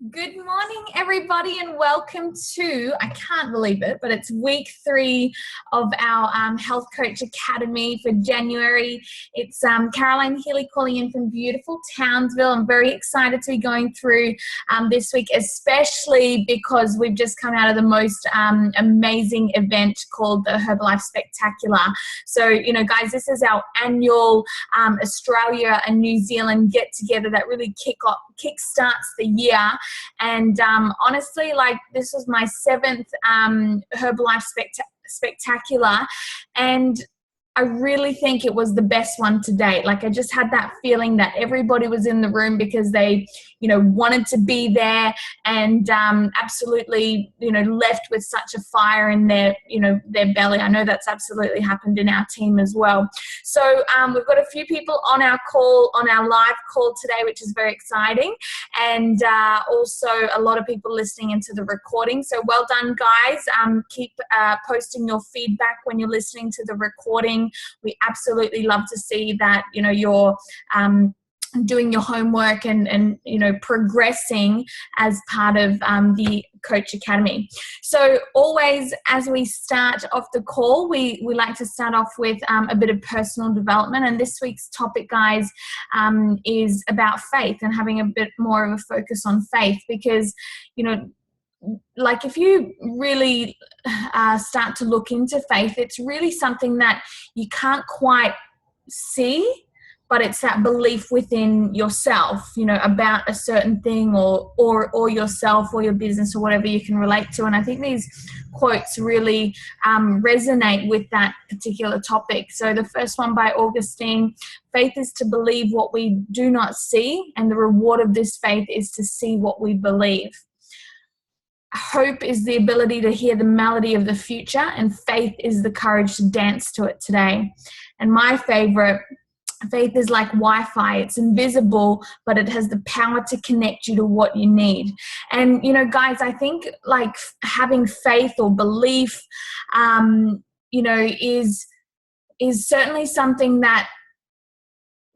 Good morning, everybody, and welcome to, I can't believe it, but it's week 3 of our Health Coach Academy for January. It's Caroline Healey calling in from beautiful Townsville. I'm very excited to be going through this week, especially because we've just come out of the most amazing event called the Herbalife Spectacular. So, guys, this is our annual Australia and New Zealand get-together that really kickstarts the year. And honestly, this was my 7th Herbalife Spectacular, and I really think it was the best one to date. I just had that feeling that everybody was in the room because they, wanted to be there and absolutely, left with such a fire in their, their belly. I know that's absolutely happened in our team as well. So we've got a few people on our live call today, which is very exciting. And also a lot of people listening into the recording. So well done, guys. Keep posting your feedback when you're listening to the recording. We absolutely love to see that, you're doing your homework and progressing as part of the Coach Academy. So always, as we start off the call, we like to start off with a bit of personal development. And this week's topic, guys, is about faith and having a bit more of a focus on faith because, if you really start to look into faith, it's really something that you can't quite see, but it's that belief within yourself, about a certain thing or yourself or your business or whatever you can relate to. And I think these quotes really resonate with that particular topic. So the first one by Augustine: faith is to believe what we do not see, and the reward of this faith is to see what we believe. Hope is the ability to hear the melody of the future, and faith is the courage to dance to it today. And my favorite: faith is like Wi-Fi. It's invisible, but it has the power to connect you to what you need. And, guys, I think having faith or belief, is certainly something that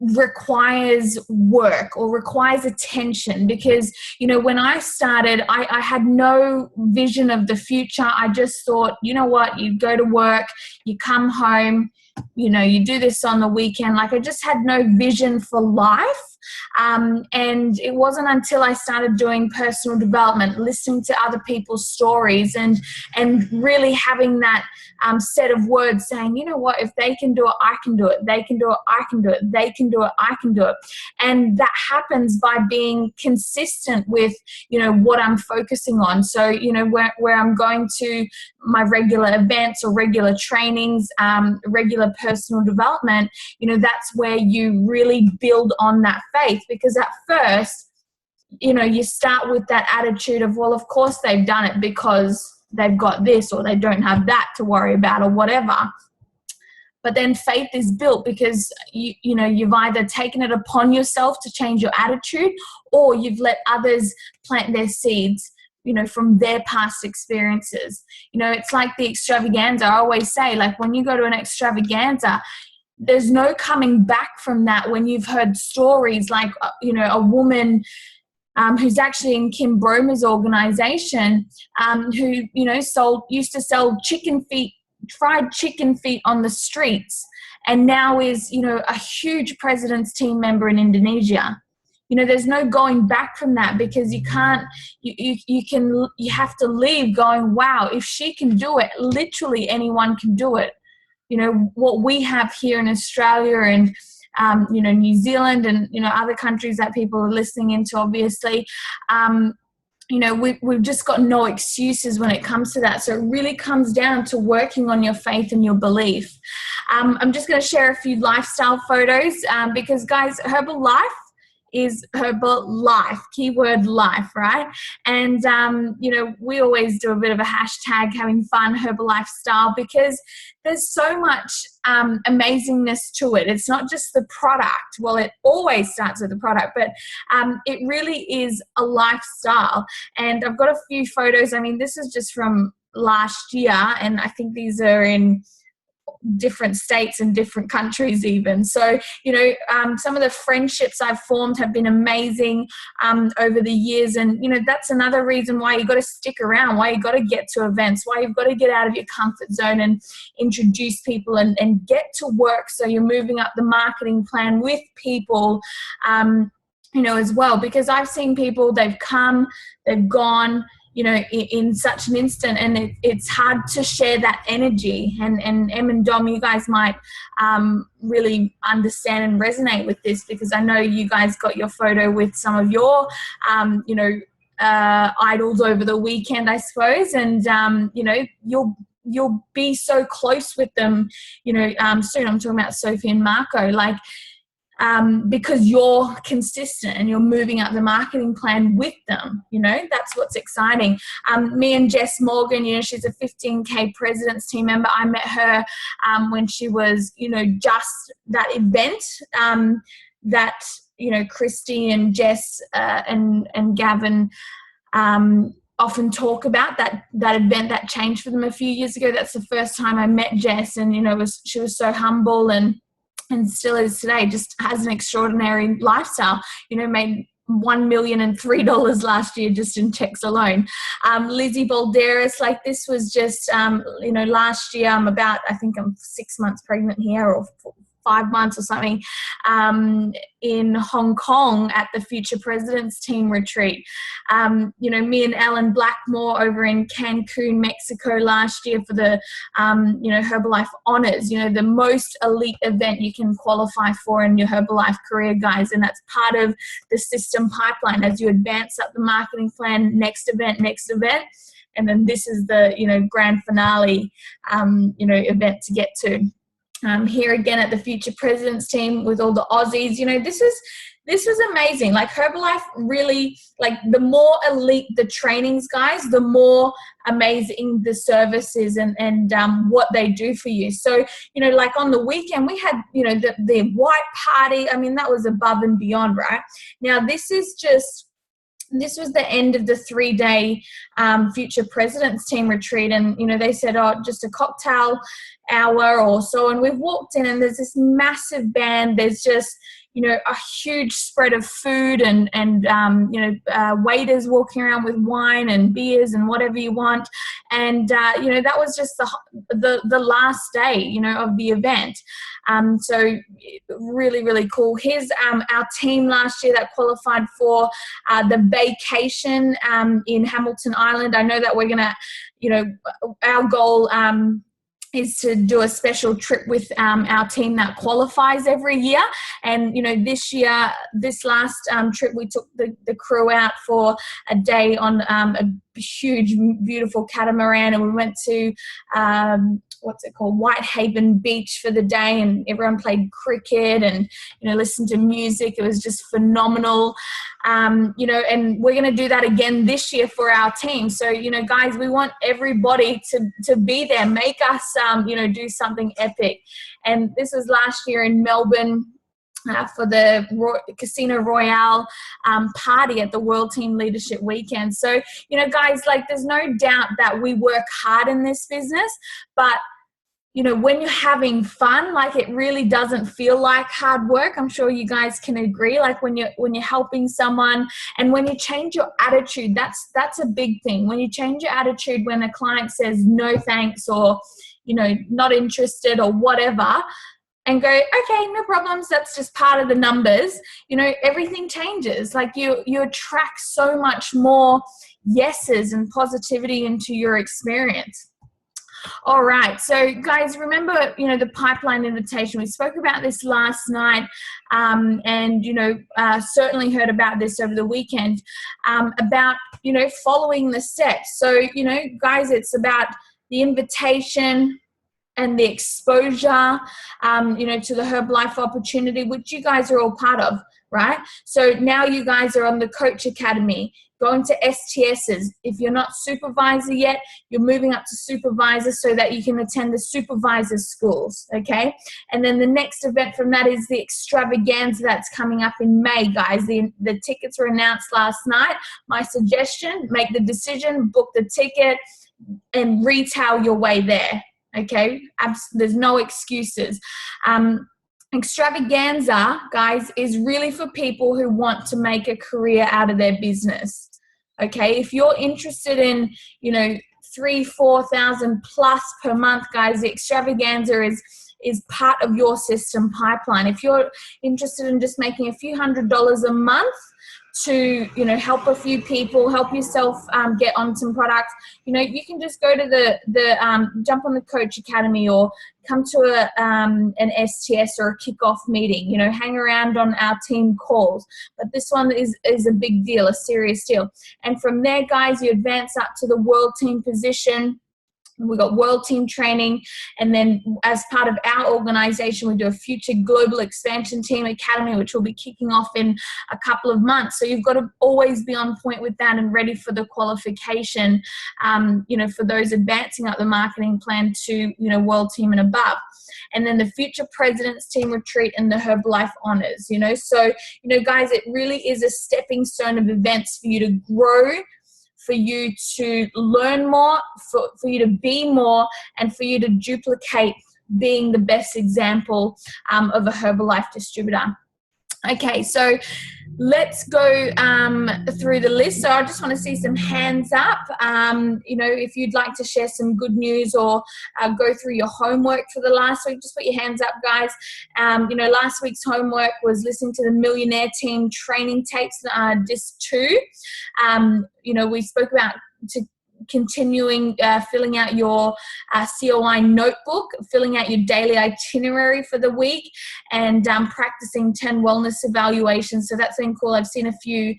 requires work or requires attention because, when I started, I had no vision of the future. I just thought, you go to work, you come home, you do this on the weekend. I just had no vision for life. And it wasn't until I started doing personal development, listening to other people's stories and really having that set of words saying, if they can do it, I can do it. They can do it, I can do it. They can do it, I can do it. And that happens by being consistent with, what I'm focusing on. So, where I'm going to my regular events or regular trainings, regular personal development, that's where you really build on that faith. Because at first, you start with that attitude of, well, of course they've done it because they've got this or they don't have that to worry about or whatever. But then faith is built because you've either taken it upon yourself to change your attitude, or you've let others plant their seeds, from their past experiences. It's like the extravaganza. I always say, when you go to an extravaganza, there's no coming back from that. When you've heard stories like, a woman who's actually in Kim Bromer's organization, who, used to sell fried chicken feet on the streets, and now is, a huge president's team member in Indonesia. There's no going back from that because you can't, you have to leave going, wow, if she can do it, literally anyone can do it. What we have here in Australia and, New Zealand and, other countries that people are listening into, obviously, we've just got no excuses when it comes to that. So it really comes down to working on your faith and your belief. I'm just going to share a few lifestyle photos because, guys, Herbalife is Herbalife, keyword life, right? And, we always do a bit of a hashtag having fun Herbalife style because there's so much amazingness to it. It's not just the product. Well, it always starts with the product, but it really is a lifestyle. And I've got a few photos. I mean, this is just from last year, and I think these are in different states and different countries even. So, you know, some of the friendships I've formed have been amazing over the years. And, you know, that's another reason why you got to stick around, why you got to get to events, why you've got to get out of your comfort zone and introduce people and get to work. So you're moving up the marketing plan with people, you know, as well, because I've seen people, they've come, they've gone, you know, in such an instant, and it's hard to share that energy. And Em and Dom, you guys might really understand and resonate with this, because I know you guys got your photo with some of your, you know, idols over the weekend, I suppose, and you know, you'll be so close with them, you know, soon. I'm talking about Sophie and Marco, like, because you're consistent and you're moving up the marketing plan with them. You know, that's what's exciting. Me and Jess Morgan, you know, she's a 15K President's Team member. I met her when she was, you know, just that event that, you know, Christy and Jess and Gavin often talk about, that event that changed for them a few years ago. That's the first time I met Jess, and, you know, she was so humble and still is today, just has an extraordinary lifestyle, you know, made $1,003 last year just in checks alone. Lizzie Balderas, like, this was just, you know, last year, I think I'm 6 months pregnant here, or 5 months or something, in Hong Kong at the Future President's Team retreat. You know, me and Ellen Blackmore over in Cancun, Mexico last year for the, you know, Herbalife Honors, you know, the most elite event you can qualify for in your Herbalife career, guys. And that's part of the system pipeline as you advance up the marketing plan, next event. And then this is the, you know, grand finale, you know, event to get to. Here again at the Future President's Team with all the Aussies, you know, this was amazing. Like, Herbalife really, like, the more elite the trainings, guys, the more amazing the services and what they do for you. So, you know, like on the weekend we had, you know, the white party. I mean, that was above and beyond, right? Now this was the end of the 3-day Future President's Team retreat. And, you know, they said, oh, just a cocktail hour or so. And we've walked in and there's this massive band. There's just, you know, a huge spread of food and you know, waiters walking around with wine and beers and whatever you want. And, you know, that was just the last day, you know, of the event. So really, really cool. Here's our team last year that qualified for the vacation in Hamilton Island. I know that we're going to, you know, our goal is to do a special trip with our team that qualifies every year. And, you know, this last trip, we took the crew out for a day on a huge, beautiful catamaran, and we went to what's it called, Whitehaven Beach for the day, and everyone played cricket and, you know, listened to music. It was just phenomenal. You know, and we're going to do that again this year for our team. So, you know, guys, we want everybody to be there. Make us, you know, do something epic. And this was last year in Melbourne for the Casino Royale party at the World Team Leadership Weekend. So, you know, guys, like, there's no doubt that we work hard in this business, but, you know, when you're having fun, like, it really doesn't feel like hard work. I'm sure you guys can agree. Like, when you're helping someone, and when you change your attitude, that's a big thing. When you change your attitude, when a client says no thanks, or, you know, not interested or whatever, and go, okay, no problems, that's just part of the numbers, you know, everything changes. Like, you attract so much more yeses and positivity into your experience. All right, so guys, remember, you know, the pipeline invitation. We spoke about this last night, and, you know, certainly heard about this over the weekend, about, you know, following the steps. So, you know, guys, it's about the invitation and the exposure, you know, to the Herbalife opportunity, which you guys are all part of, right? So now you guys are on the Coach Academy, going to STSs. If you're not supervisor yet, you're moving up to supervisor so that you can attend the supervisor schools, okay? And then the next event from that is the extravaganza that's coming up in May, guys. The tickets were announced last night. My suggestion, make the decision, book the ticket, and retail your way there. Okay, there's no excuses. Extravaganza, guys, is really for people who want to make a career out of their business. Okay, if you're interested in, 3,000-4,000 plus per month, guys, the extravaganza is part of your system pipeline. If you're interested in just making a few $100s a month to, help a few people, help yourself get on some products, you can just go to the jump on the Coach Academy or come to an STS or a kickoff meeting, hang around on our team calls. But this one is a big deal, a serious deal. And from there, guys, you advance up to the world team position. We got world team training, and then as part of our organization, we do a future global expansion team academy, which will be kicking off in a couple of months. So you've got to always be on point with that and ready for the qualification, for those advancing up the marketing plan to, world team and above. And then the future president's team retreat and the Herbalife honors, So, guys, it really is a stepping stone of events for you to grow, for you to learn more, for you to be more, and for you to duplicate being the best example of a Herbalife distributor. Okay, so let's go through the list. So I just want to see some hands up. If you'd like to share some good news or go through your homework for the last week, just put your hands up, guys. Last week's homework was listening to the Millionaire Team training tapes, disc 2. We spoke about continuing filling out your COI notebook, filling out your daily itinerary for the week, and practicing 10 wellness evaluations. So that's been cool. I've seen a few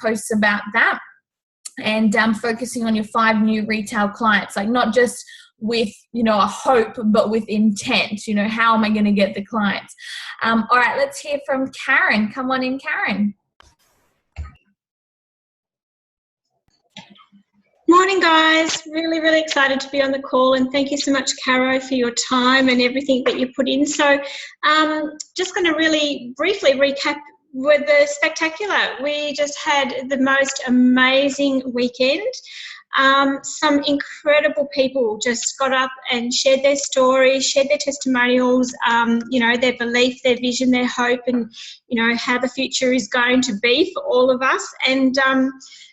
posts about that, and focusing on your 5 new retail clients, like not just with a hope, but with intent. How am I going to get the clients? All right, let's hear from Karen. Come on in, Karen. Morning, guys. Really, really excited to be on the call, and thank you so much, Caro, for your time and everything that you put in. So just going to really briefly recap with the spectacular. We just had the most amazing weekend. Some incredible people just got up and shared their stories, shared their testimonials, their belief, their vision, their hope, and, how the future is going to be for all of us. And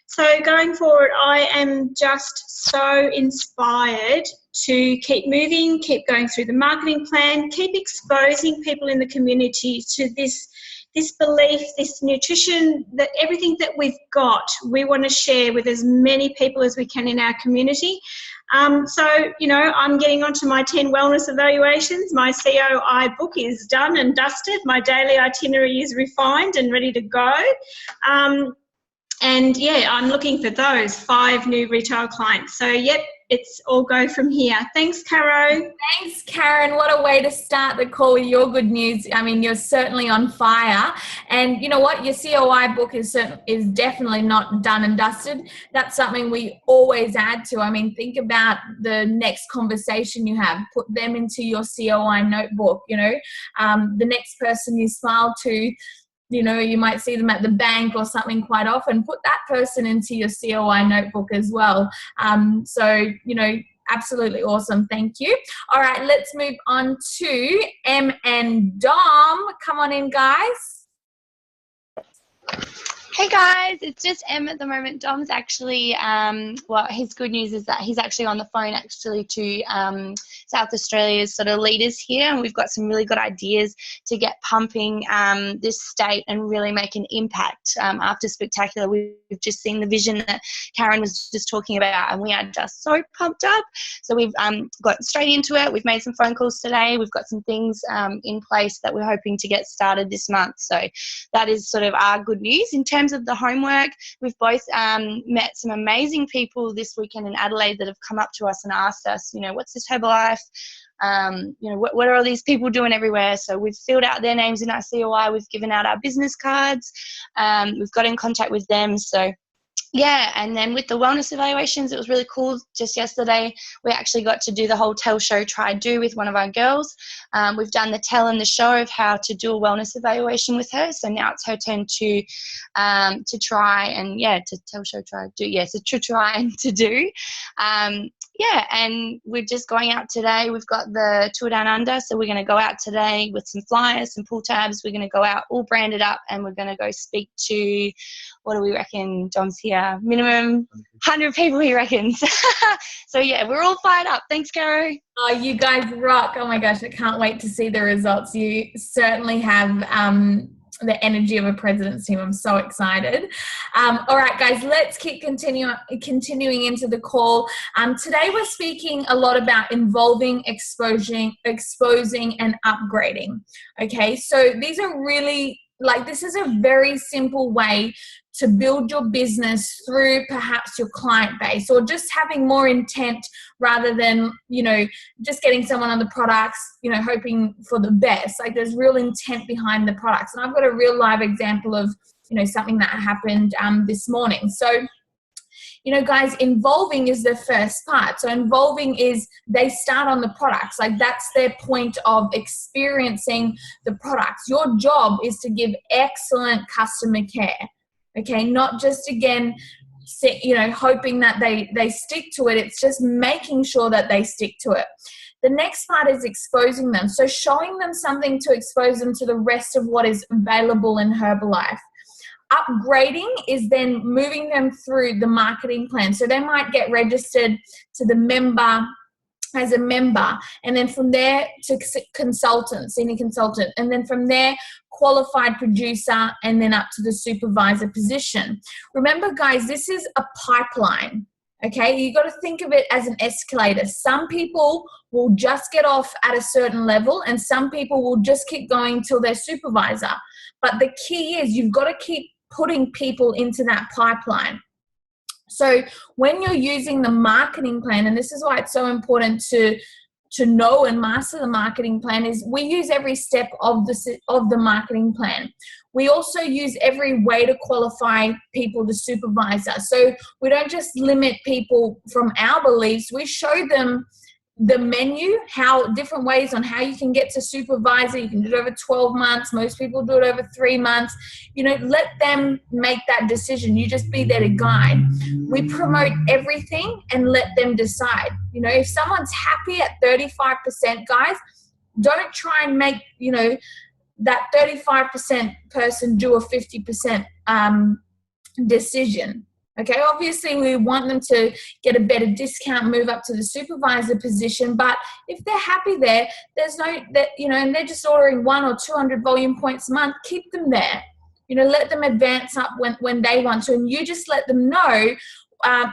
so going forward, I am just so inspired to keep moving, keep going through the marketing plan, keep exposing people in the community to this belief, this nutrition, that everything that we've got, we want to share with as many people as we can in our community. I'm getting onto my 10 wellness evaluations. My COI book is done and dusted. My daily itinerary is refined and ready to go. I'm looking for those 5 new retail clients. So, it's all go from here. Thanks, Caro. Thanks, Karen. What a way to start the call with your good news. I mean, you're certainly on fire. And you know what? Your COI book is definitely not done and dusted. That's something we always add to. I mean, think about the next conversation you have. Put them into your COI notebook, the next person you smile to, you might see them at the bank or something quite often. Put that person into your COI notebook as well. Absolutely awesome. Thank you. All right, let's move on to Em and Dom. Come on in, guys. Hey guys, it's just Em at the moment. Dom's actually, his good news is that he's actually on the phone actually to South Australia's sort of leaders here, and we've got some really good ideas to get pumping this state and really make an impact. After Spectacular, we've just seen the vision that Karen was just talking about, and we are just so pumped up. So we've got straight into it. We've made some phone calls today. We've got some things in place that we're hoping to get started this month. So that is sort of our good news. In terms of the homework, we've both met some amazing people this weekend in Adelaide that have come up to us and asked us, what's this Herbalife? What are all these people doing everywhere? So we've filled out their names in our COI. We've given out our business cards. We've got in contact with them. So yeah, and then with the wellness evaluations, it was really cool. Just yesterday, we actually got to do the whole tell, show, try, do with one of our girls. We've done the tell and the show of how to do a wellness evaluation with her. So now it's her turn to try and, to tell, show, try, do. Yeah, so to try and to do. yeah, and we're just going out today. We've got the Tour Down Under, so we're going to go out today with some flyers, some pull tabs. We're going to go out all branded up, and we're going to go speak to, what do we reckon, Dom's here? Minimum 100 people, he reckons. So, yeah, we're all fired up. Thanks, Caro. Oh, you guys rock. Oh, my gosh, I can't wait to see the results. You certainly have the energy of a president's team. I'm so excited. All right, guys, let's keep continuing into the call. Today we're speaking a lot about involving, exposing, and upgrading. Okay, so these are really, this is a very simple way to build your business through perhaps your client base, or just having more intent rather than, just getting someone on the products, hoping for the best. There's real intent behind the products. And I've got a real live example of, something that happened this morning. So, guys, involving is the first part. So involving is they start on the products. That's their point of experiencing the products. Your job is to give excellent customer care. Okay, not just, again, hoping that they stick to it. It's just making sure that they stick to it. The next part is exposing them. So showing them something to expose them to the rest of what is available in Herbalife. Upgrading is then moving them through the marketing plan. So they might get registered to the member as a member, and then from there to consultant, senior consultant, and then from there qualified producer, and then up to the supervisor position. Remember, guys, this is a pipeline. Okay, you got to think of it as an escalator. Some people will just get off at a certain level, and some people will just keep going till they're supervisor. But the key is you've got to keep putting people into that pipeline. So when you're using the marketing plan, and this is why it's so important to know and master the marketing plan, is we use every step of the marketing plan. We also use every way to qualify people to supervisor. So we don't just limit people from our beliefs. We show them the menu, how different ways on how you can get to supervisor. You can do it over 12 months. Most people do it over 3 months. Let them make that decision. You just be there to guide. We promote everything and let them decide. If someone's happy at 35%, guys, don't try and make, that 35% person do a 50% decision. Okay, obviously we want them to get a better discount, move up to the supervisor position, but if they're happy there, and they're just ordering 100 or 200 volume points a month, keep them there. Let them advance up when they want to, and you just let them know.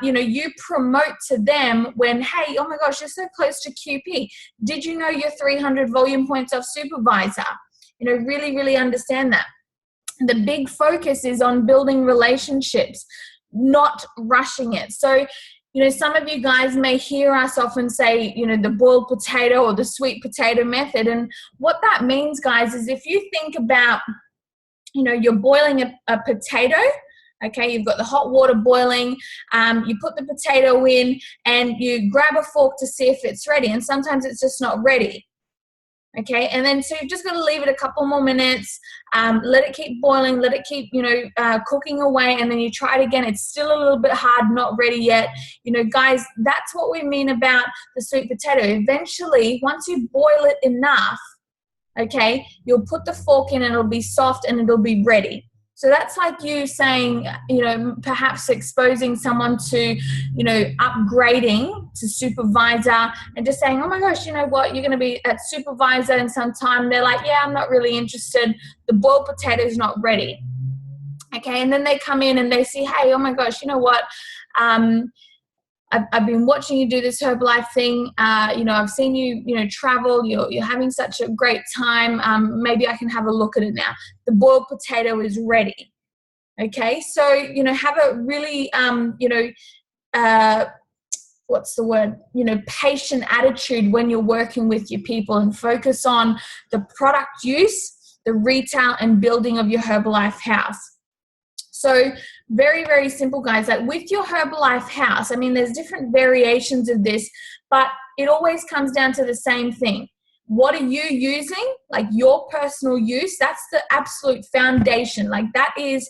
You promote to them when, hey, oh my gosh, you're so close to QP. Did you know you're 300 volume points off supervisor? Really, really understand that. The big focus is on building relationships, not rushing it. So, some of you guys may hear us often say, the boiled potato or the sweet potato method. And what that means, guys, is if you think about, you're boiling a potato. Okay, you've got the hot water boiling, you put the potato in and you grab a fork to see if it's ready, and sometimes it's just not ready. Okay, and then so you've just got to leave it a couple more minutes, let it keep boiling, let it keep, cooking away, and then you try it again. It's still a little bit hard, not ready yet. Guys, that's what we mean about the sweet potato. Eventually, once you boil it enough, okay, you'll put the fork in and it'll be soft and it'll be ready. So that's like you saying, perhaps exposing someone to, upgrading to supervisor and just saying, oh my gosh, you know what, you're going to be at supervisor in some time. They're like, yeah, I'm not really interested. The boiled potato is not ready. Okay, and then they come in and they see, hey, oh my gosh, you know what, I've been watching you do this Herbalife thing. I've seen you, travel. You're having such a great time. Maybe I can have a look at it now. The boiled potato is ready. Okay, so have a really patient attitude when you're working with your people, and focus on the product use, the retail and building of your Herbalife house. So very, very simple, guys. Like with your Herbalife house, there's different variations of this, but it always comes down to the same thing. What are you using? Like your personal use, that's the absolute foundation. Like that is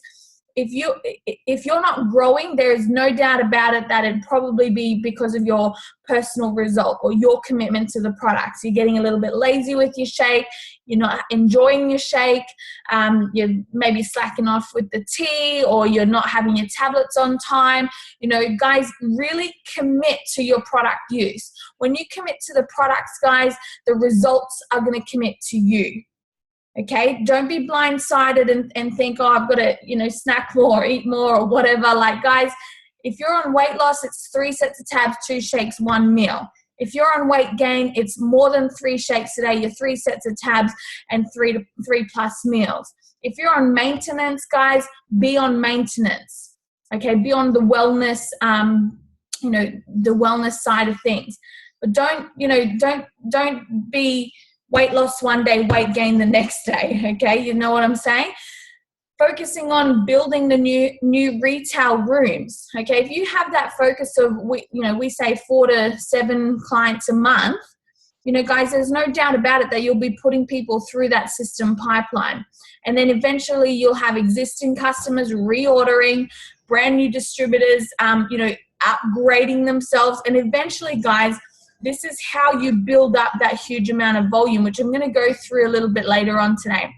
if you're not growing, there is no doubt about it that it'd probably be because of your personal result or your commitment to the products. You're getting a little bit lazy with your shake. You're not enjoying your shake. You're maybe slacking off with the tea, or you're not having your tablets on time. Guys, really commit to your product use. When you commit to the products, guys, the results are going to commit to you. Okay, don't be blindsided and think, oh, I've got to, snack more, eat more, or whatever. Like, guys, if you're on weight loss, it's 3 sets of tabs, 2 shakes, 1 meal. If you're on weight gain, it's more than 3 shakes a day, your 3 sets of tabs and 3 plus meals. If you're on maintenance, guys, be on maintenance. Okay, be on the wellness, the wellness side of things. But don't be weight loss one day, weight gain the next day, okay? You know what I'm saying? Focusing on building the new retail rooms, okay? If you have that focus of, we say 4 to 7 clients a month, guys, there's no doubt about it that you'll be putting people through that system pipeline. And then eventually you'll have existing customers reordering, brand new distributors, upgrading themselves. And eventually, guys, this is how you build up that huge amount of volume, which I'm going to go through a little bit later on today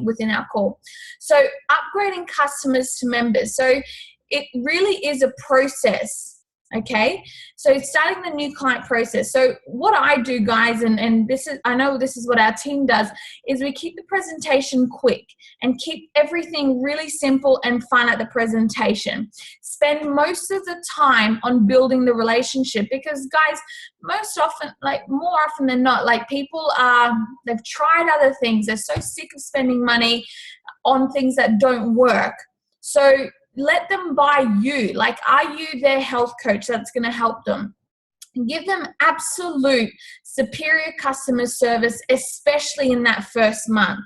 within our call. So upgrading customers to members. So it really is a process. Okay, so starting the new client process. So what I do, guys, and I know this is what our team does, is we keep the presentation quick and keep everything really simple and fun at the presentation. Spend most of the time on building the relationship, because, guys, more often than not, people they've tried other things. They're so sick of spending money on things that don't work. So let them buy you. Are you their health coach that's going to help them? Give them absolute superior customer service, especially in that first month.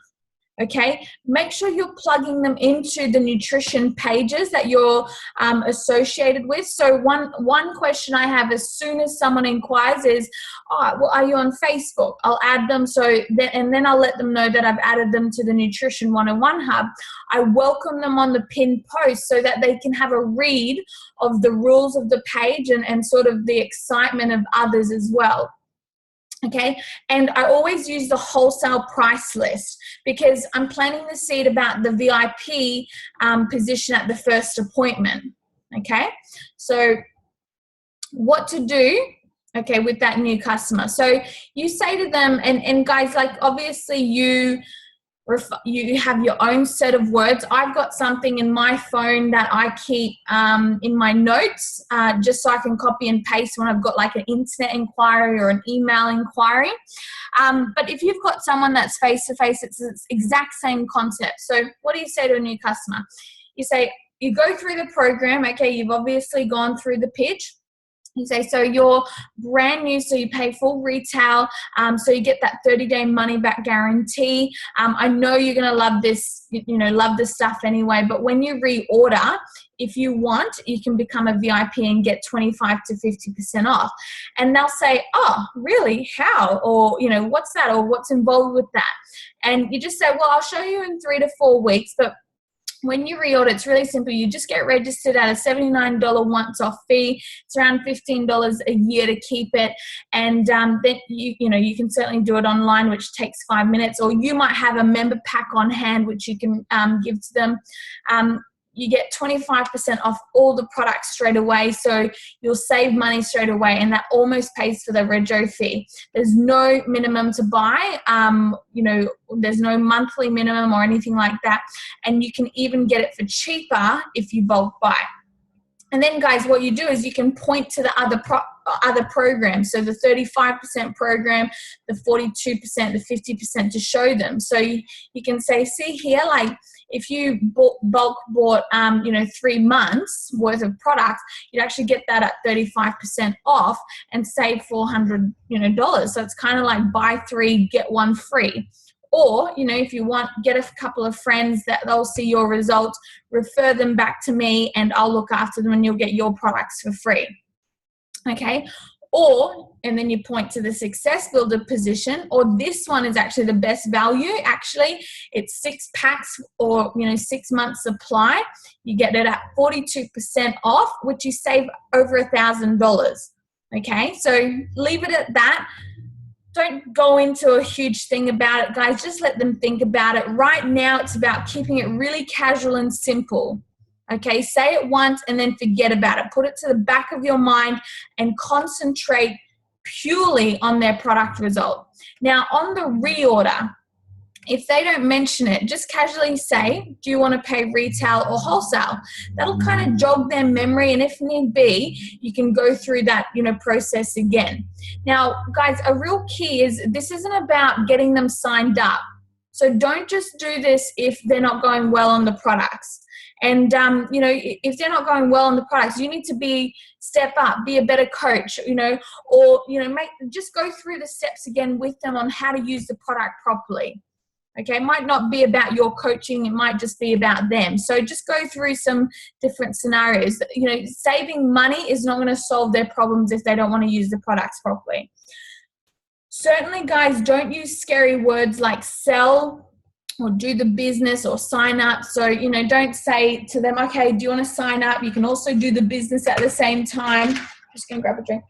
Okay, make sure you're plugging them into the nutrition pages that you're associated with. So one question I have as soon as someone inquires is, are you on Facebook? I'll add them, and then I'll let them know that I've added them to the Nutrition 101 Hub. I welcome them on the pinned post so that they can have a read of the rules of the page and sort of the excitement of others as well. Okay, and I always use the wholesale price list because I'm planting the seed about the VIP position at the first appointment. Okay, so what to do, okay, with that new customer. So you say to them, and guys, obviously you have your own set of words. I've got something in my phone that I keep in my notes just so I can copy and paste when I've got an internet inquiry or an email inquiry. But if you've got someone that's face-to-face, it's the exact same concept. So what do you say to a new customer? You go through the program. Okay, you've obviously gone through the pitch. You say, so you're brand new, so you pay full retail, so you get that 30-day money-back guarantee. I know you're going to love this, love this stuff anyway, but when you reorder, if you want, you can become a VIP and get 25 to 50% off. And they'll say, oh, really? How? Or, what's that? Or what's involved with that? And you just say, well, I'll show you in 3 to 4 weeks, but when you reorder, it's really simple. You just get registered at a $79 once-off fee. It's around $15 a year to keep it, and then you can certainly do it online, which takes 5 minutes. Or you might have a member pack on hand, which you can give to them. You get 25% off all the products straight away, so you'll save money straight away, and that almost pays for the rego fee. There's no minimum to buy, there's no monthly minimum or anything like that, and you can even get it for cheaper if you bulk buy. And then, guys, what you do is you can point to the other programs, so the 35% program, the 42%, the 50%, to show them. So you can say, see here, if you bulk bought 3 months worth of products, you'd actually get that at 35% off and save $400 dollars. So it's kind of like buy 3 get 1 free. Or, if you want, get a couple of friends that they'll see your results, refer them back to me, and I'll look after them and you'll get your products for free. Okay. Or, and then you point to the success builder position, or this one is actually the best value. Actually, it's 6 packs or, 6 months supply. You get it at 42% off, which you save over $1,000. Okay, so leave it at that. Don't go into a huge thing about it, guys. Just let them think about it. Right now, it's about keeping it really casual and simple. Okay, say it once and then forget about it. Put it to the back of your mind and concentrate purely on their product result. Now, on the reorder, if they don't mention it, just casually say, do you want to pay retail or wholesale? That'll kind of jog their memory, and if need be, you can go through that, process again. Now, guys, a real key is this isn't about getting them signed up. So don't just do this if they're not going well on the products. And, if they're not going well on the products, you need to step up, be a better coach, or, just go through the steps again with them on how to use the product properly. Okay, it might not be about your coaching, it might just be about them. So just go through some different scenarios. Saving money is not going to solve their problems if they don't want to use the products properly. Certainly, guys, don't use scary words like sell or do the business or sign up. So, don't say to them, okay, do you want to sign up? You can also do the business at the same time. I'm just going to grab a drink.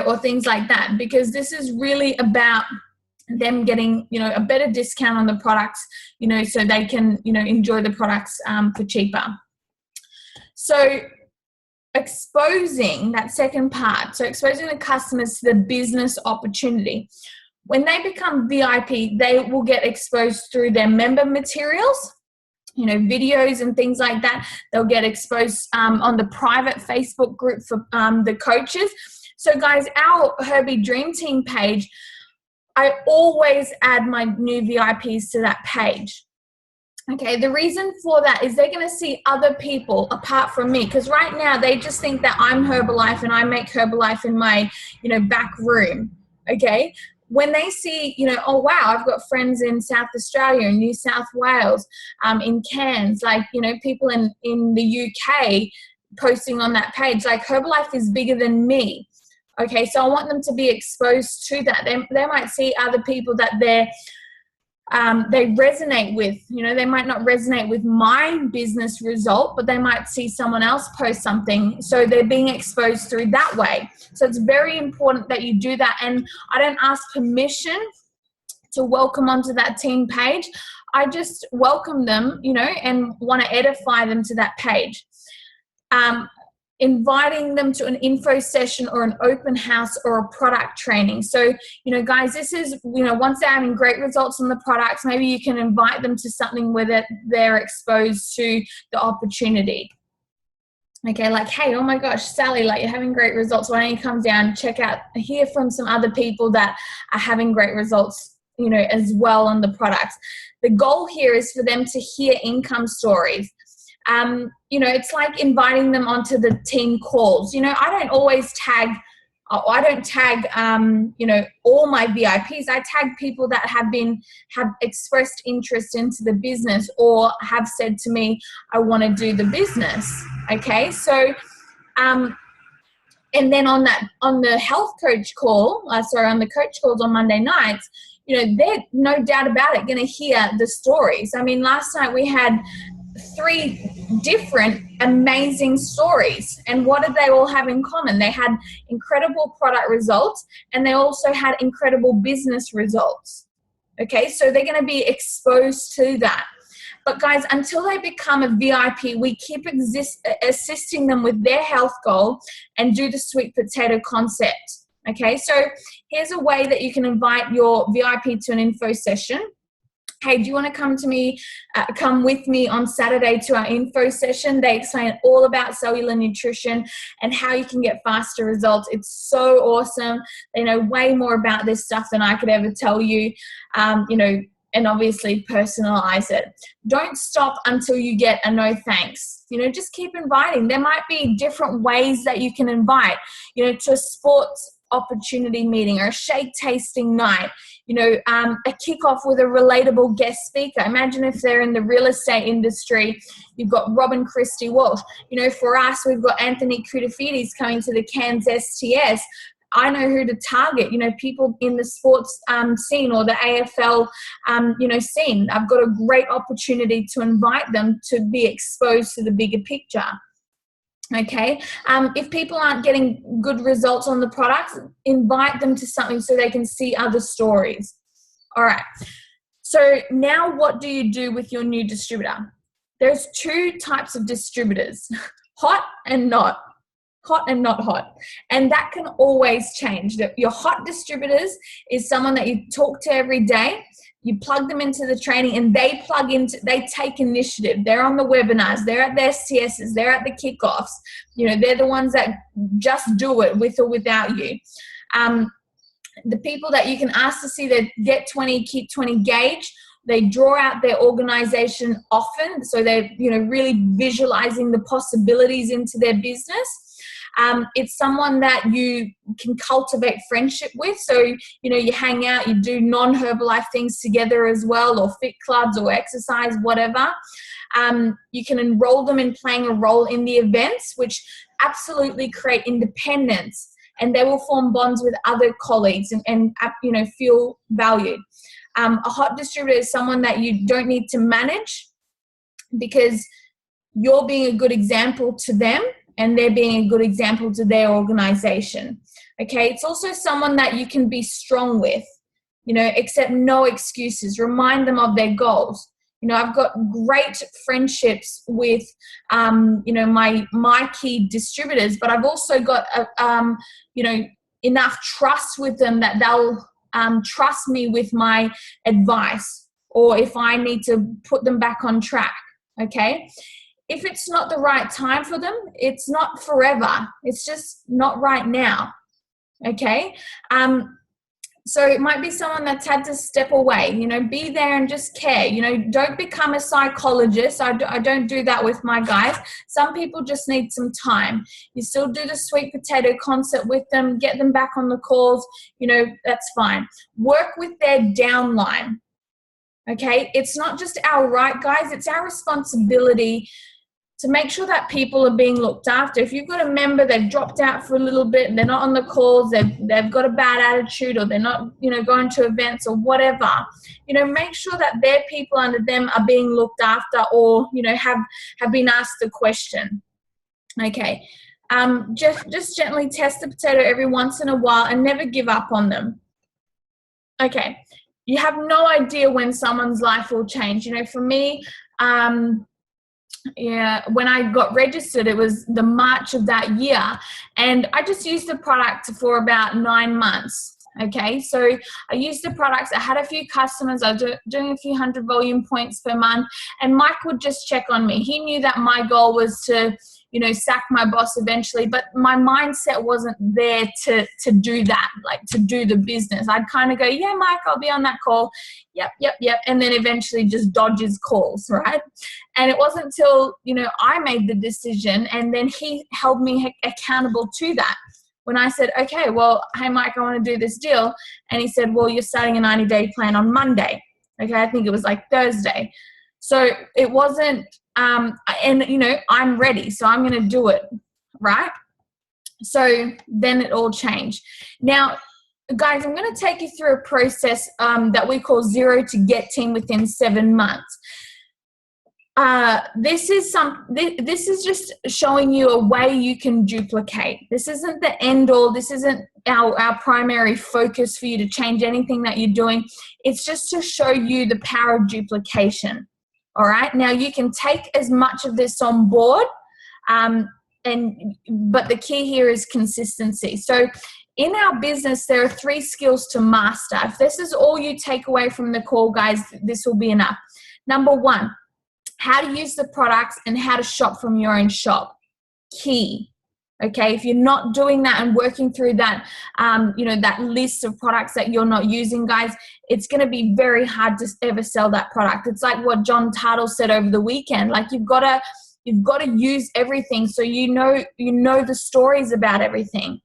Or things like that, because this is really about them getting, a better discount on the products, so they can, enjoy the products for cheaper. So exposing that second part, so exposing the customers to the business opportunity. When they become VIP, they will get exposed through their member materials, videos and things like that. They'll get exposed on the private Facebook group for the coaches. So guys, our Herbie Dream Team page, I always add my new VIPs to that page. Okay, the reason for that is they're going to see other people apart from me, because right now they just think that I'm Herbalife and I make Herbalife in my, back room. Okay, when they see, oh wow, I've got friends in South Australia, in New South Wales, in Cairns, people in the UK posting on that page, Herbalife is bigger than me. Okay, so I want them to be exposed to that. They might see other people that they resonate with. They might not resonate with my business result, but they might see someone else post something. So they're being exposed through that way. So it's very important that you do that. And I don't ask permission to welcome onto that team page. I just welcome them, and want to edify them to that page. Inviting them to an info session or an open house or a product training. So, guys, this is, once they're having great results on the products, maybe you can invite them to something where they're exposed to the opportunity. Okay, hey, oh my gosh, Sally, you're having great results. Why don't you come down, hear from some other people that are having great results, as well on the products. The goal here is for them to hear income stories. It's like inviting them onto the team calls. I don't always tag, all my VIPs. I tag people that have expressed interest into the business or have said to me, I want to do the business. Okay. So, and then on the health coach call, on the coach calls on Monday nights, they're no doubt about it going to hear the stories. I mean, last night we had 3 different amazing stories, and what did they all have in common? They had incredible product results and they also had incredible business results. Okay, so they're going to be exposed to that. But guys, until they become a VIP, we keep assisting them with their health goal and do the sweet potato concept. Okay, so here's a way that you can invite your VIP to an info session. Hey, do you want to come with me on Saturday to our info session? They explain all about cellular nutrition and how you can get faster results. It's so awesome. They know way more about this stuff than I could ever tell you, and obviously personalize it. Don't stop until you get a no thanks. Just keep inviting. There might be different ways that you can invite, to a sports opportunity meeting or a shake tasting night. a kickoff with a relatable guest speaker. Imagine if they're in the real estate industry, you've got Robin Christie Walsh. For us, we've got Anthony Koutafidis coming to the Cairns STS. I know who to target, people in the sports scene or the AFL, scene. I've got a great opportunity to invite them to be exposed to the bigger picture. Okay. If people aren't getting good results on the products, invite them to something so they can see other stories. All right. So now what do you do with your new distributor? There's two types of distributors, hot and not hot. And that can always change. Your hot distributors is someone that you talk to every day. You plug them into the training and they take initiative. They're on the webinars. They're at the STSs. They're at the kickoffs. They're the ones that just do it with or without you. The people that you can ask to see their Get 20, Keep 20 gauge, they draw out their organization often. So they're, really visualizing the possibilities into their business. It's someone that you can cultivate friendship with. So, you hang out, you do non-Herbalife things together as well, or fit clubs or exercise, whatever. You can enroll them in playing a role in the events, which absolutely create independence, and they will form bonds with other colleagues and feel valued. A hot distributor is someone that you don't need to manage because you're being a good example to them and they're being a good example to their organization. Okay, it's also someone that you can be strong with, accept no excuses, remind them of their goals. I've got great friendships with, my key distributors, but I've also got, enough trust with them that they'll trust me with my advice, or if I need to put them back on track. Okay. If it's not the right time for them, it's not forever. It's just not right now. Okay. So it might be someone that's had to step away, be there and just care, don't become a psychologist. I don't do that with my guys. Some people just need some time. You still do the sweet potato concept with them, get them back on the calls, that's fine. Work with their downline. Okay. It's not just our right, guys. It's our responsibility to make sure that people are being looked after. If you've got a member, they've dropped out for a little bit, they're not on the calls, they've got a bad attitude, or they're not, going to events or whatever, make sure that their people under them are being looked after, or, have been asked a question. Okay. Just gently test the potato every once in a while and never give up on them. Okay. You have no idea when someone's life will change. For me, when I got registered, it was the March of that year, and I just used the product for about 9 months. Okay, so I used the products. I had a few customers. I was doing a few hundred volume points per month, and Mike would just check on me. He knew that my goal was to, sack my boss eventually, but my mindset wasn't there to do that, like to do the business. I'd kind of go, yeah, Mike, I'll be on that call. Yep. And then eventually just dodge his calls, right? And it wasn't until, I made the decision, and then he held me accountable to that. When I said, okay, well, hey, Mike, I want to do this deal. And he said, well, you're starting a 90-day plan on Monday. Okay, I think it was like Thursday. So it wasn't, I'm ready, so I'm going to do it, right? So then it all changed. Now, guys, I'm going to take you through a process that we call 0 to Get Team within 7 months. This is just showing you a way you can duplicate. This isn't the end all. This isn't our primary focus for you to change anything that you're doing. It's just to show you the power of duplication. All right. Now you can take as much of this on board, but the key here is consistency. So in our business, there are 3 skills to master. If this is all you take away from the call, guys, this will be enough. Number 1, how to use the products and how to shop from your own shop. Key. Okay, if you're not doing that and working through that, that list of products that you're not using, guys, it's going to be very hard to ever sell that product. It's like what John Tartle said over the weekend. Like you've got to use everything so you know the stories about everything.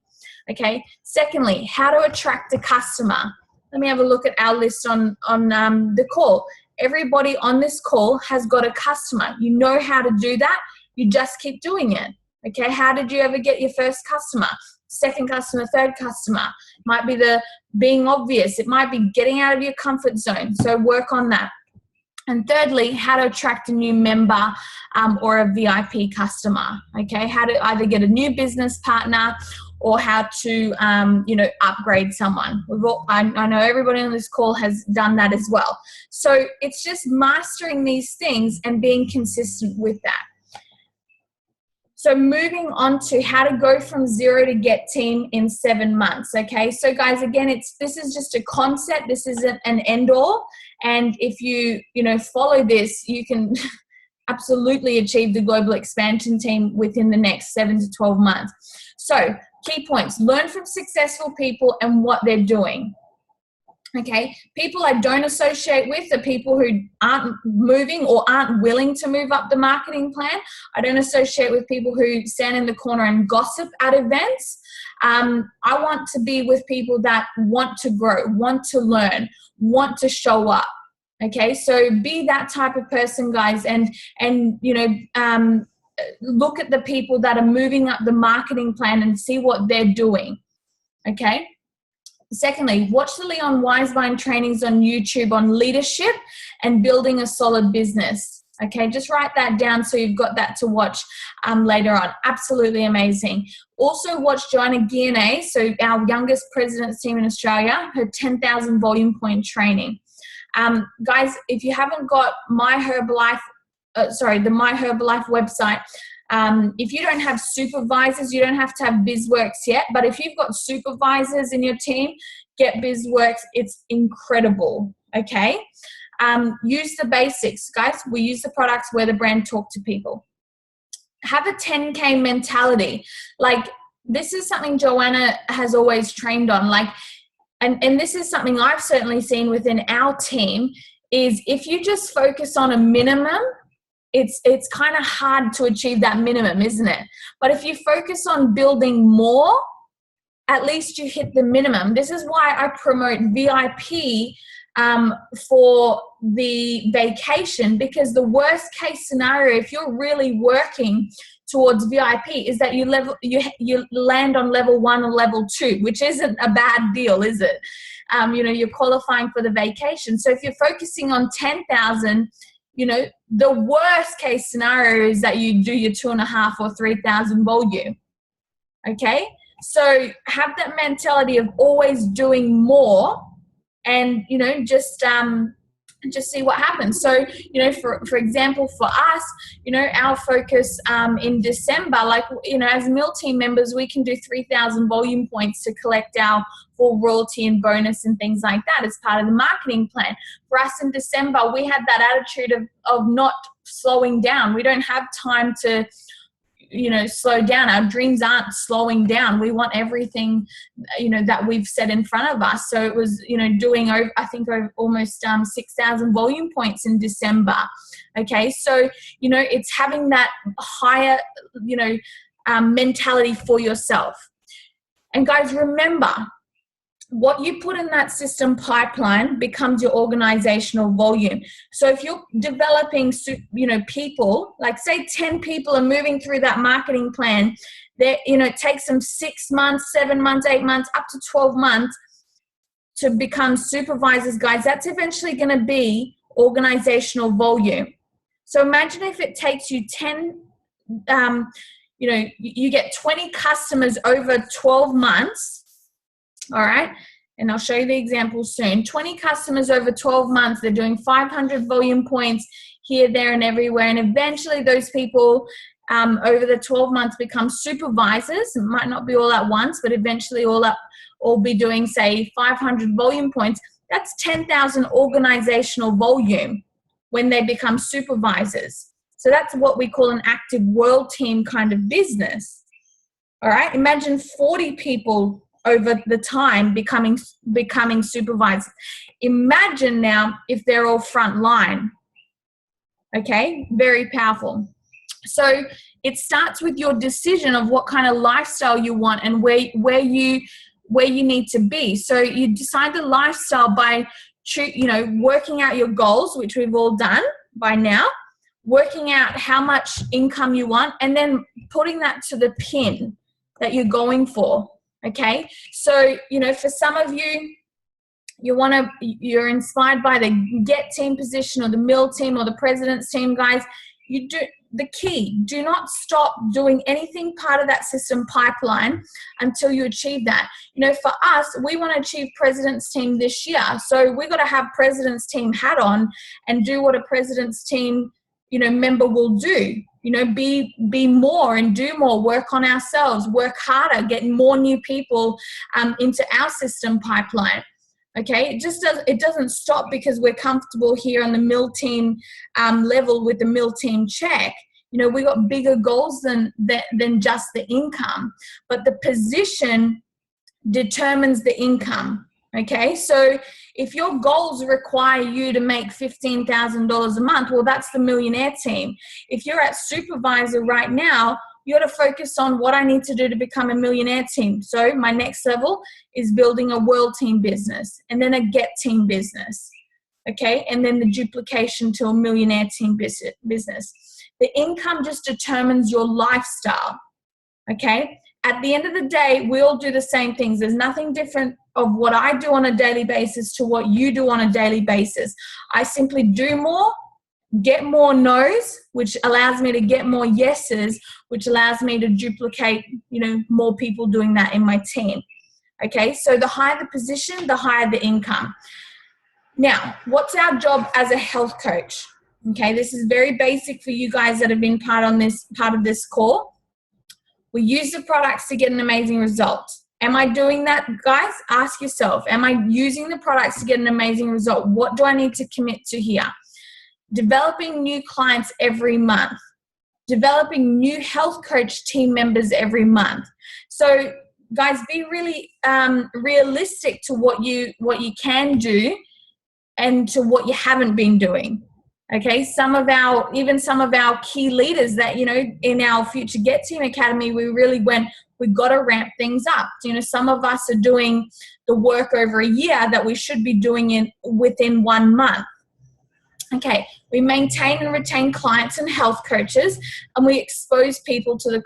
Okay. Secondly, how to attract a customer. let me have a look at our list on the call. Everybody on this call has got a customer. You know how to do that. You just keep doing it. Okay, how did you ever get your first customer, second customer, third customer? It might be the being obvious. It might be getting out of your comfort zone. So work on that. And thirdly, how to attract a new member or a VIP customer. Okay, how to either get a new business partner or how to, upgrade someone. I know everybody on this call has done that as well. So it's just mastering these things and being consistent with that. So moving on to how to go from zero to get team in 7 months. Okay, so guys, again, this is just a concept. This isn't an end all. And if you follow this, you can absolutely achieve the global expansion team within the next 7 to 12 months. So key points: learn from successful people and what they're doing. Okay, people I don't associate with are people who aren't moving or aren't willing to move up the marketing plan. I don't associate with people who stand in the corner and gossip at events. I want to be with people that want to grow, want to learn, want to show up. Okay, so be that type of person, guys, and look at the people that are moving up the marketing plan and see what they're doing. Okay. Secondly, watch the Leon Wisevine trainings on YouTube on leadership and building a solid business. Okay, just write that down so you've got that to watch later on. Absolutely amazing. Also watch Joanna Guiane, so our youngest president's team in Australia, her 10,000 volume point training. Guys, if you haven't got the My Herbalife website, if you don't have supervisors, you don't have to have BizWorks yet, but if you've got supervisors in your team, get BizWorks. It's incredible, okay? Use the basics, guys. We use the products where the brand talk to people. Have a 10K mentality. Like, this is something Joanna has always trained on. And this is something I've certainly seen within our team, is if you just focus on a minimum, it's kind of hard to achieve that minimum, isn't it? But if you focus on building more, at least you hit the minimum. This is why I promote VIP for the vacation, because the worst case scenario, if you're really working towards VIP, is that you land on level 1 or level 2, which isn't a bad deal, is it? You're qualifying for the vacation. So if you're focusing on 10,000, the worst case scenario is that you do your 2,500 or 3,000 volume. Okay, so have that mentality of always doing more, and just see what happens. So for example, for us, our focus in December, as Mill team members, we can do 3,000 volume points to collect our full royalty and bonus and things like that as part of the marketing plan. For us in December, we had that attitude of not slowing down. We don't have time to slow down. Our dreams aren't slowing down. We want everything, that we've set in front of us. So it was, doing over almost 6,000 volume points in December. Okay. So, it's having that higher, mentality for yourself. And guys, remember, what you put in that system pipeline becomes your organizational volume. So if you're developing, people, like say 10 people are moving through that marketing plan, that, it takes them 6 months, 7 months, 8 months, up to 12 months to become supervisors, guys. That's eventually going to be organizational volume. So imagine if it takes you 10, you get 20 customers over 12 months. All right, and I'll show you the example soon. 20 customers over 12 months, they're doing 500 volume points here, there, and everywhere. And eventually those people over the 12 months become supervisors. It might not be all at once, but eventually all be doing, say, 500 volume points. That's 10,000 organizational volume when they become supervisors. So that's what we call an active world team kind of business. All right, imagine 40 people over the time becoming supervisors. Imagine now if they're all front line. Okay, very powerful. So it starts with your decision of what kind of lifestyle you want and where you where you need to be. So you decide the lifestyle by, working out your goals, which we've all done by now, working out how much income you want, and then putting that to the pin that you're going for. Okay. So, for some of you, you're inspired by the get team position or the mill team or the president's team, guys. Do not stop doing anything part of that system pipeline until you achieve that. For us, we want to achieve president's team this year. So we've got to have president's team hat on and do what a president's team, member will do. Be more and do more, work on ourselves, work harder, get more new people into our system pipeline. Okay, it doesn't stop because we're comfortable here on the mill team level with the mill team check. We got bigger goals than just the income, but the position determines the income. Okay, so if your goals require you to make $15,000 a month, well, that's the millionaire team. If you're at supervisor right now, you got to focus on what I need to do to become a millionaire team. So my next level is building a world team business, and then a get team business. Okay, and then the duplication to a millionaire team business. The income just determines your lifestyle. Okay, at the end of the day, we all do the same things. There's nothing different of what I do on a daily basis to what you do on a daily basis. I simply do more, get more no's, which allows me to get more yeses, which allows me to duplicate, more people doing that in my team. Okay, so the higher the position, the higher the income. Now, what's our job as a health coach? Okay, this is very basic for you guys that have been part of this call. We use the products to get an amazing result. Am I doing that, guys? Ask yourself, am I using the products to get an amazing result? What do I need to commit to here? Developing new clients every month, developing new health coach team members every month. So guys, be really realistic to what you can do and to what you haven't been doing. Okay, some of our key leaders that, in our Future Get Team Academy, we've got to ramp things up. Some of us are doing the work over a year that we should be doing within 1 month. Okay, we maintain and retain clients and health coaches, and we expose people to the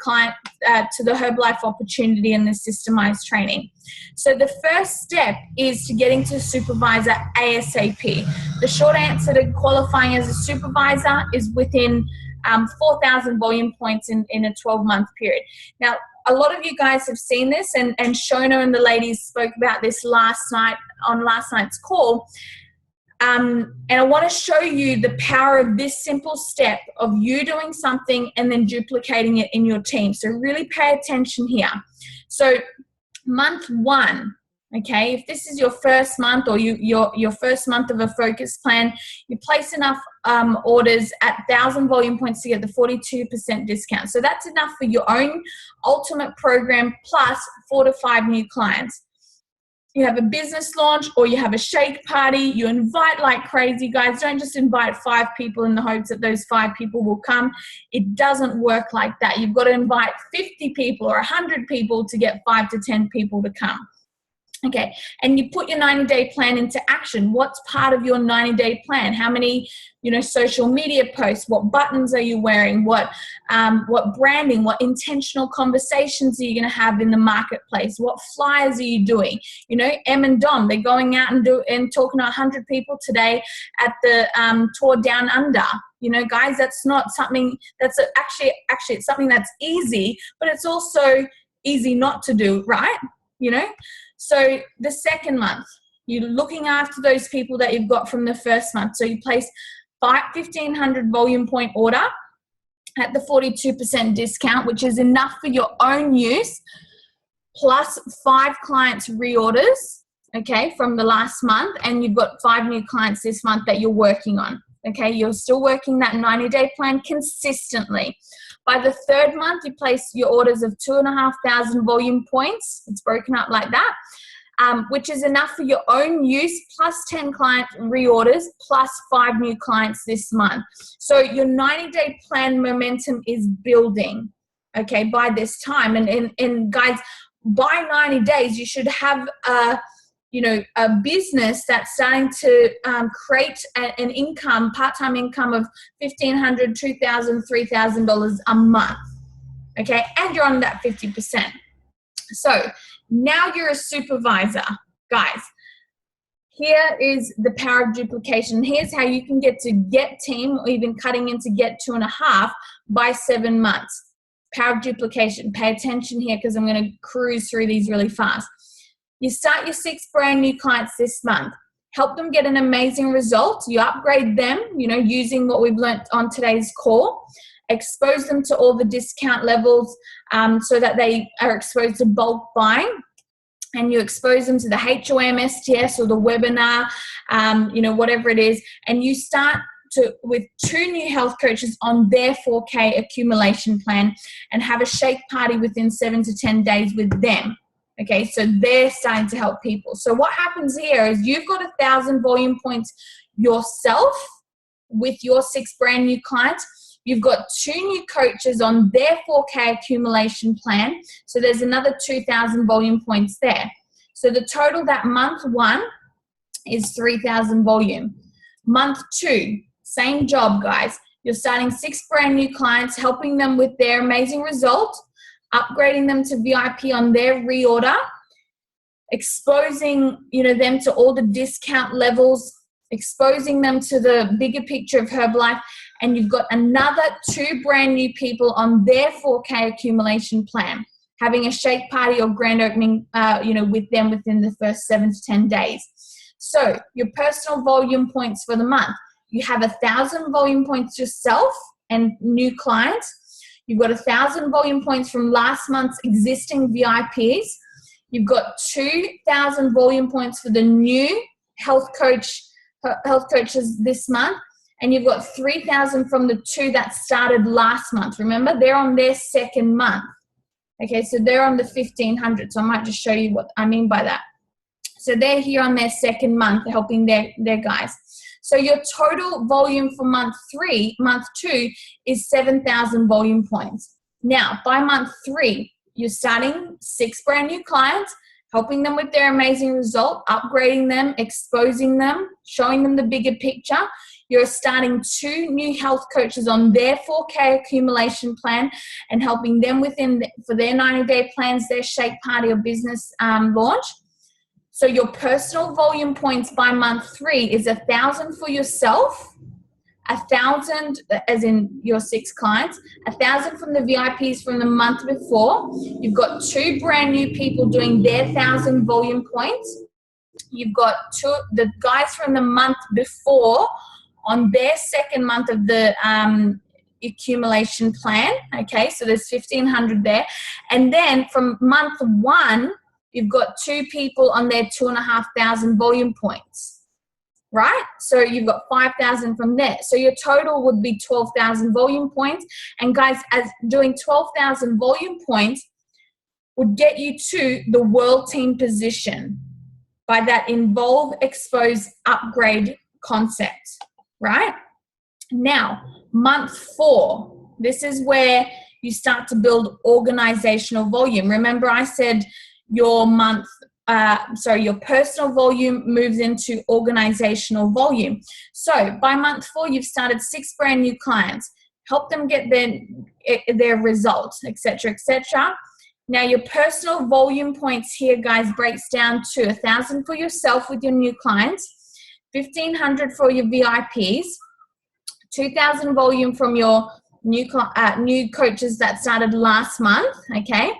Herbalife opportunity and the systemized training. So the first step is to getting to supervisor ASAP. The short answer to qualifying as a supervisor is within 4,000 volume points in a 12-month period. Now, a lot of you guys have seen this, and Shona and the ladies spoke about this last night on last night's call. And I want to show you the power of this simple step of you doing something and then duplicating it in your team. So really pay attention here. So month 1, okay, if this is your first month or your first month of a focus plan, you place enough orders at 1,000 volume points to get the 42% discount. So that's enough for your own ultimate program plus 4 to 5 new clients. You have a business launch or you have a shake party, you invite like crazy, guys. Don't just invite 5 people in the hopes that those 5 people will come. It doesn't work like that. You've got to invite 50 people or 100 people to get 5 to 10 people to come. Okay, and you put your 90-day plan into action. What's part of your 90-day plan? How many, social media posts? What buttons are you wearing? What branding? What intentional conversations are you going to have in the marketplace? What flyers are you doing? Em and Dom, they're going out and talking to 100 people today at the tour down under. Guys, that's not something that's actually it's something that's easy, but it's also easy not to do, right? So the second month, you're looking after those people that you've got from the first month. So you place 1,500 volume point order at the 42% discount, which is enough for your own use, plus 5 clients reorders, okay, from the last month, and you've got 5 new clients this month that you're working on. Okay, you're still working that 90-day plan consistently. By the 3rd month, you place your orders of 2,500 volume points. It's broken up like that, which is enough for your own use, plus 10 client reorders, plus 5 new clients this month. So your 90-day plan momentum is building, okay, by this time. And guys, by 90 days, you should have a business that's starting to create an income, part-time income of $1,500, $2,000, $3,000 a month. Okay, and you're on that 50%. So now you're a supervisor, guys. Here is the power of duplication. Here's how you can get to get team, or even cutting into get 2.5 by 7 months. Power of duplication. Pay attention here because I'm going to cruise through these really fast. You start your 6 brand new clients this month. Help them get an amazing result. You upgrade them, using what we've learned on today's call. Expose them to all the discount levels so that they are exposed to bulk buying. And you expose them to the HOM, STS, or the webinar, whatever it is. And you start with 2 new health coaches on their 4K accumulation plan and have a shake party within 7 to 10 days with them. Okay, so they're starting to help people. So what happens here is you've got 1,000 volume points yourself with your 6 brand new clients. You've got 2 new coaches on their 4K accumulation plan. So there's another 2,000 volume points there. So the total that month 1 is 3,000 volume. Month 2, same job, guys. You're starting 6 brand new clients, helping them with their amazing result, upgrading them to VIP on their reorder, exposing them to all the discount levels, exposing them to the bigger picture of Herbalife, and you've got another 2 brand new people on their 4K accumulation plan, having a shake party or grand opening, with them within the first 7 to 10 days. So your personal volume points for the month, you have 1,000 volume points yourself and new clients. You've got 1,000 volume points from last month's existing VIPs. You've got 2,000 volume points for the new health coaches this month. And you've got 3,000 from the 2 that started last month. Remember, they're on their 2nd month. Okay, so they're on the 1,500. So I might just show you what I mean by that. So they're here on their 2nd month helping their guys. So your total volume for month 2 is 7,000 volume points. Now, by month 3, you're starting 6 brand new clients, helping them with their amazing result, upgrading them, exposing them, showing them the bigger picture. You're starting 2 new health coaches on their 4K accumulation plan and helping them for their 90-day plans, their shake party or business launch. So your personal volume points by month 3 is 1,000 for yourself, 1,000 as in your 6 clients, 1,000 from the VIPs from the month before. You've got 2 brand new people doing their 1,000 volume points. You've got the guys from the month before on their 2nd month of the accumulation plan. Okay, so there's 1,500 there. And then from month 1, you've got 2 people on their 2,500 volume points, right? So you've got 5,000 from there. So your total would be 12,000 volume points. And guys, as doing 12,000 volume points would get you to the world team position by that involve, expose, upgrade concept, right? Now, month 4, this is where you start to build organizational volume. Remember I said your personal volume moves into organizational volume. So by month 4, you've started 6 brand new clients, help them get their results, etc., etc. Now your personal volume points here, guys, breaks down to 1,000 for yourself with your new clients, 1,500 for your VIPs, 2,000 volume from your new coaches that started last month, okay?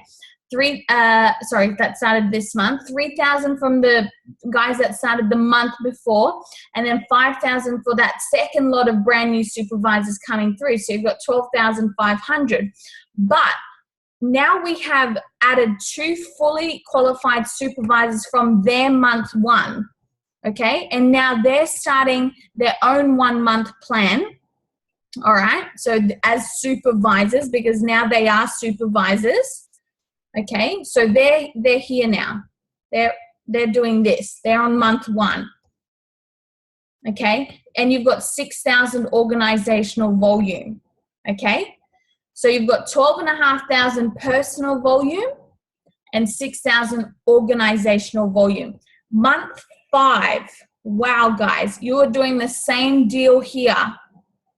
That started this month, 3,000 from the guys that started the month before, and then 5,000 for that 2nd lot of brand new supervisors coming through. So you've got 12,500. But now we have added 2 fully qualified supervisors from their month 1, okay? And now they're starting their own 1-month plan, all right? So as supervisors, because now they are supervisors. Okay, so they're here now. They're doing this. They're on month 1. Okay, and you've got 6,000 organizational volume. Okay, so you've got 12,500 personal volume and 6,000 organizational volume. Month 5, wow, guys, you are doing the same deal here.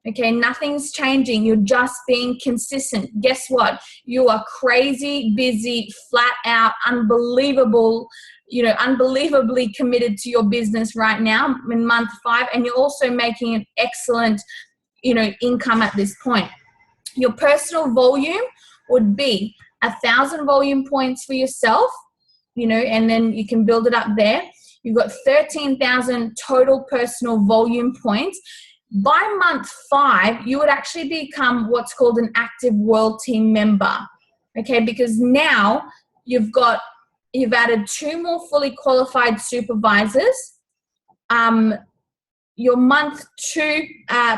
Okay, nothing's changing. You're just being consistent. Guess what? You are crazy, busy, flat out, unbelievably committed to your business right now in month 5, and you're also making an excellent, income at this point. Your personal volume would be 1,000 volume points for yourself, and then you can build it up there. You've got 13,000 total personal volume points. By month 5, you would actually become what's called an active world team member, okay? Because now you've added 2 more fully qualified supervisors. Your month 2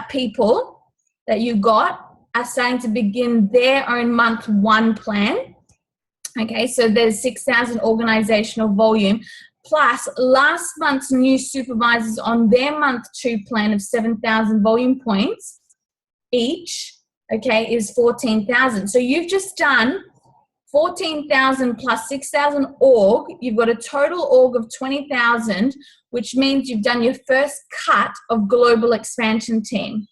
people that you got are starting to begin their own month 1 plan. Okay, so there's 6,000 organizational volume. Plus, last month's new supervisors on their month 2 plan of 7,000 volume points each, okay, is 14,000. So you've just done 14,000 plus 6,000 org. You've got a total org of 20,000, which means you've done your first cut of global expansion team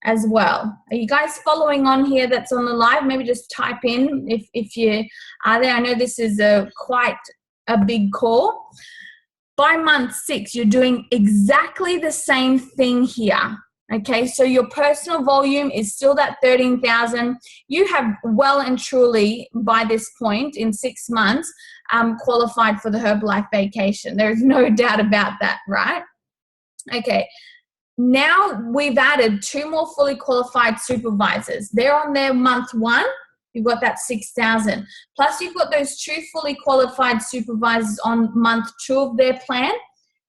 as well. Are you guys following on here that's on the live? Maybe just type in if you are there. I know this is quite a big call. By month 6, you're doing exactly the same thing here. Okay, so your personal volume is still that 13,000. You have well and truly, by this point in 6 months, qualified for the Herbalife vacation. There's no doubt about that, right? Okay, now we've added 2 more fully qualified supervisors. They're on their month 1. You've got that 6,000. Plus you've got those 2 fully qualified supervisors on month 2 of their plan.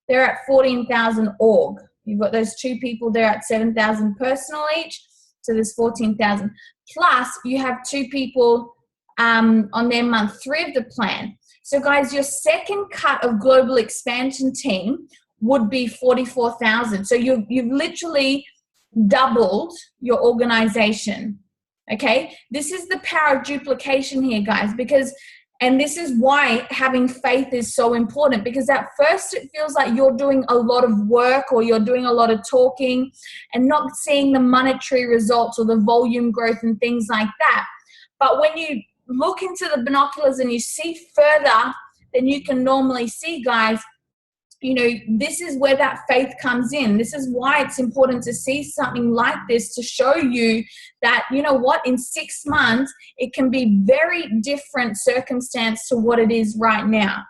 They're at 14,000 org. You've got those 2 people there at 7,000 personal each. So there's 14,000. Plus you have 2 people on their month 3 of the plan. So guys, your second cut of global expansion team would be 44,000. So you've literally doubled your organization. Okay, this is the power of duplication here, guys, and this is why having faith is so important, because at first it feels like you're doing a lot of work or you're doing a lot of talking and not seeing the monetary results or the volume growth and things like that. But when you look into the binoculars and you see further than you can normally see, guys, this is where that faith comes in. This is why it's important to see something like this to show you that, in 6 months, it can be very different circumstance to what it is right now.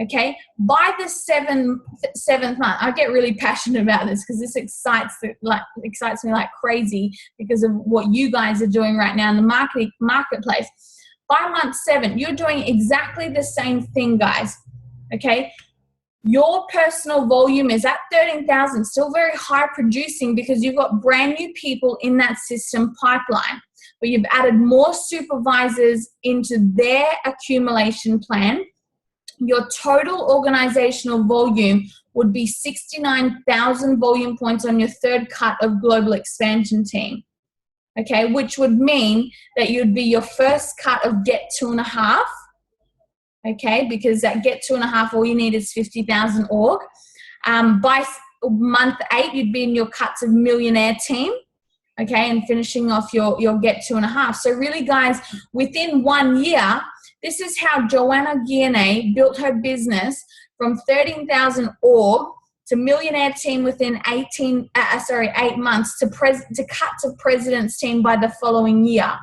Okay. By the seventh month, I get really passionate about this because this excites me like crazy because of what you guys are doing right now in the marketplace. By month 7, you're doing exactly the same thing, guys. Okay. Your personal volume is at 13,000, still very high producing because you've got brand new people in that system pipeline, but you've added more supervisors into their accumulation plan. Your total organizational volume would be 69,000 volume points on your third cut of global expansion team. Okay, which would mean that you'd be your first cut of get 2.5. Okay, because that get 2.5, all you need is 50,000 org. By month 8, you'd be in your cuts of millionaire team. Okay, and finishing off your get 2.5. So really, guys, within 1 year, this is how Joanna Guiane built her business from 13,000 org to millionaire team within 8 months to cut to president's team by the following year,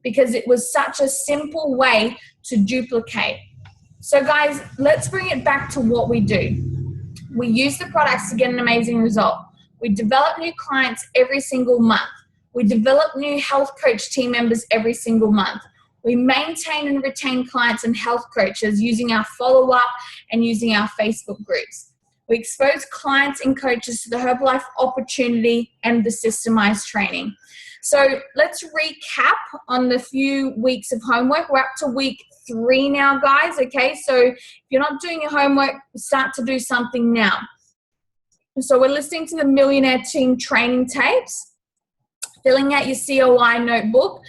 because it was such a simple way to duplicate. So guys, let's bring it back to what we do. We use the products to get an amazing result. We develop new clients every single month. We develop new health coach team members every single month. We maintain and retain clients and health coaches using our follow-up and using our Facebook groups. We expose clients and coaches to the Herbalife opportunity and the systemized training. So let's recap on the few weeks of homework. We're up to week 3 now, guys. Okay, so if you're not doing your homework, start to do something now. So we're listening to the Millionaire Team training tapes, filling out your COI notebook,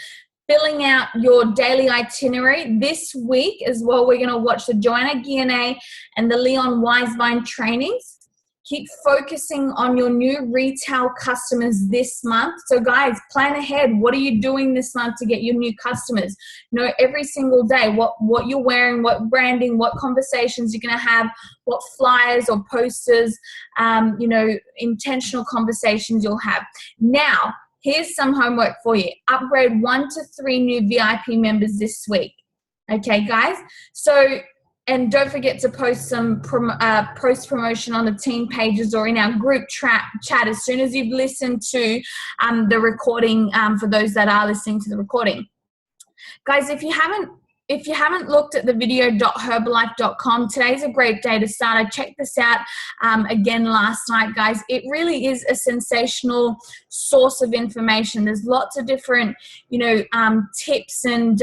filling out your daily itinerary. This week as well, we're going to watch the Joanna Guillenet and the Leon Weisbein trainings. Keep focusing on your new retail customers this month. So guys, plan ahead. What are you doing this month to get your new customers? Know every single day what you're wearing, what branding, what conversations you're going to have, what flyers or posters, intentional conversations you'll have. Now, here's some homework for you. Upgrade 1 to 3 new VIP members this week. Okay, guys? So, and don't forget to post some post promotion on the team pages or in our group chat as soon as you've listened to the recording, for those that are listening to the recording. Guys, if you haven't looked at the video.herbalife.com, today's a great day to start. I checked this out again last night, guys. It really is a sensational source of information. There's lots of different, tips and,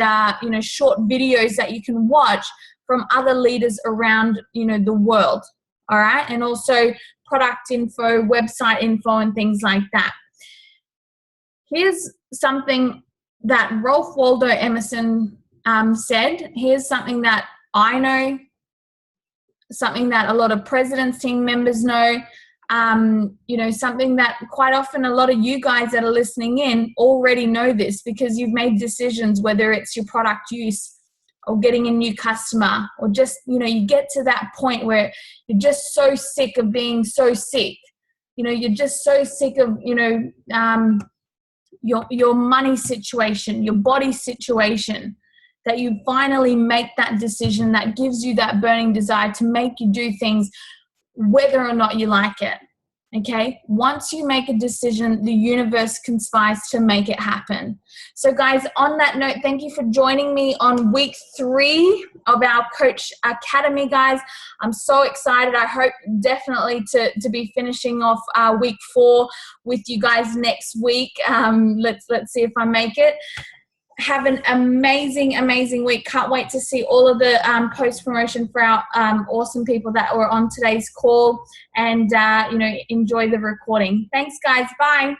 short videos that you can watch from other leaders around, the world, all right? And also product info, website info, and things like that. Here's something that Ralph Waldo Emerson said. Here's something that I know, something that a lot of President's team members know, something that quite often a lot of you guys that are listening in already know this because you've made decisions, whether it's your product use or getting a new customer, or just, you get to that point where you're just so sick of being so sick. You're just so sick of, your money situation, your body situation, that you finally make that decision that gives you that burning desire to make you do things whether or not you like it. Okay, once you make a decision, the universe conspires to make it happen. So guys, on that note, thank you for joining me on week 3 of our Coach Academy, guys. I'm so excited. I hope definitely to be finishing off week 4 with you guys next week. Let's see if I make it. Have an amazing week. Can't wait to see all of the post promotion for our awesome people that were on today's call, and enjoy the recording. Thanks guys. Bye.